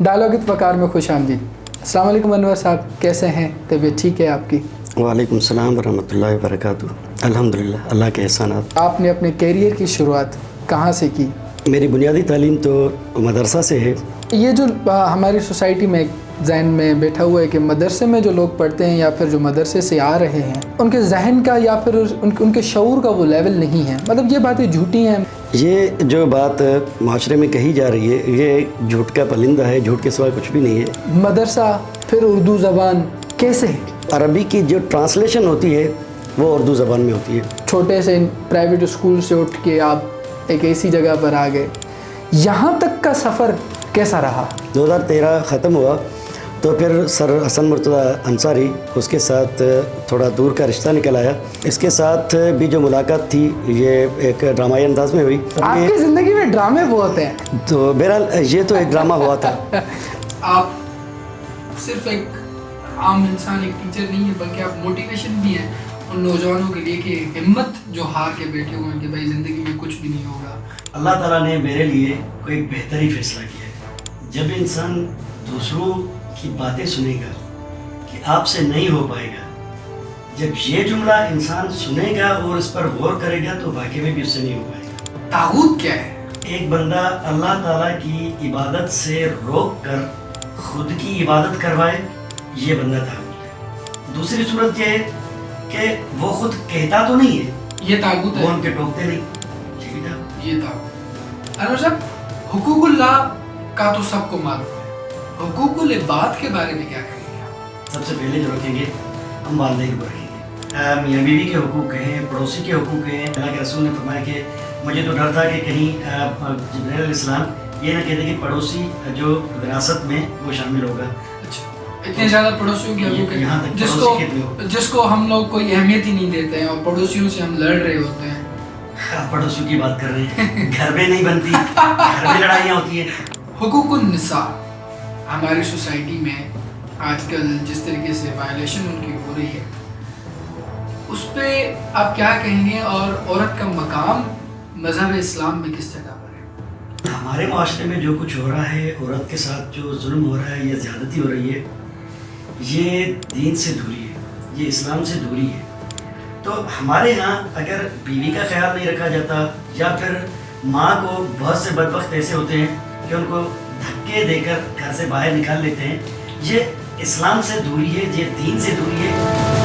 Dialogue वकार में खुश आमदीद। अस्सलाम वालेकुम अनवर साहब, कैसे हैं? तबीयत ठीक है आपकी? वालेकुम सलाम वरहमतुल्लाहि वबरकातुहू। अल्हम्दुलिल्लाह, अल्लाह के एहसानात। आपने अपने कैरियर की शुरुआत कहाँ से की? मेरी बुनियादी तालीम तो मदरसा से है। ये जो हमारी सोसाइटी में जहन में बैठा हुआ है कि मदरसे में जो लोग पढ़ते हैं या फिर जो मदरसे से आ रहे हैं, उनके जहन का या फिर उनके शऊर का वो लेवल नहीं है, मतलब ये बातें झूठी हैं। ये जो बात माशरे में कही जा रही है, ये झूठ का परिंदा है, झूठ के सिवा कुछ भी नहीं है। मदरसा फिर उर्दू ज़बान कैसे? अरबी की जो ट्रांसलेशन होती है वो उर्दू ज़बान में होती है। छोटे से प्राइवेट स्कूल से उठ के आप एक ऐसी जगह पर आ गए, यहाँ तक का सफ़र कैसा रहा? 2013 ख़त्म हुआ तो फिर सर हसन मुर्तज़ा अंसारी, उसके साथ थोड़ा दूर का रिश्ता निकल आया। इसके साथ भी जो मुलाकात थी ये एक ड्रामाई अंदाज में हुई। आपकी ज़िंदगी में ड्रामे बहुत हैं। तो बहरहाल ये तो एक ड्रामा हुआ था। आप सिर्फ एक आम इंसान, एक टीचर नहीं है, बल्कि आप मोटिवेशन भी हैं उन नौजवानों के लिए कि हिम्मत जो हार के बैठे हुए हैं कि भाई ज़िंदगी में कुछ भी नहीं होगा। अल्लाह ताला ने मेरे लिए कोई बेहतरी फैसला किया है। जब इंसान दूसरों की बातें सुनेगा कि आपसे नहीं हो पाएगा, जब ये जुमला इंसान सुनेगा और इस पर गौर करेगा तो वाकई में भी उससे नहीं हो पाएगा। तागूत क्या है? एक बंदा अल्लाह ताला की इबादत से रोक कर खुद की इबादत करवाए, ये बंदा तागूत है। दूसरी सूरत ये है कि वो खुद कहता तो नहीं है, ये तागूत वो है। उनके टोकते नहीं, ये भी तागूत। ये तागूत। अनवर साहब, हुकूकुल्लाह का तो सबको मालूम है, हुकूकुल इबाद के बारे में क्या कहेंगे आप? सबसे पहले जो रखेंगे हम वालिदैन को रखेंगे। मियाँ बीवी के हुकूक हैं, पड़ोसी के हुकूक हैं। अल्लाह के रसूल ने फरमाया कि मुझे तो डर था कि कहीं जिब्राइल अलैहिस्सलाम ये ना कहते कि पड़ोसी जो विरासत में वो शामिल होगा। अच्छा, इतने ज़्यादा पड़ोसियों के हुकूक हैं यहाँ तक पड़ोसी के भी हो। जिसको हम लोग कोई अहमियत ही नहीं देते हैं और पड़ोसियों से हम लड़ रहे होते हैं। आप पड़ोसियों की बात कर रहे हैं, घर में नहीं बनती, घर में लड़ाइयाँ होती हैं। हुकूकुन निसा हमारी सोसाइटी में आजकल जिस तरीके से वायलेशन उनकी हो रही है, उस पे आप क्या कहेंगे और औरत का मकाम मज़हब इस्लाम में किस जगह पर है? हमारे माशरे में जो कुछ हो रहा है, औरत के साथ जो जुल्म हो रहा है या ज़्यादती हो रही है, ये दीन से दूरी है, ये इस्लाम से दूरी है। तो हमारे यहाँ अगर बीवी का ख्याल नहीं रखा जाता या फिर माँ को, बहुत से बदबख्त ऐसे होते हैं कि उनको धक्के देकर घर से बाहर निकाल लेते हैं, ये इस्लाम से दूरी है, ये दीन से दूरी है।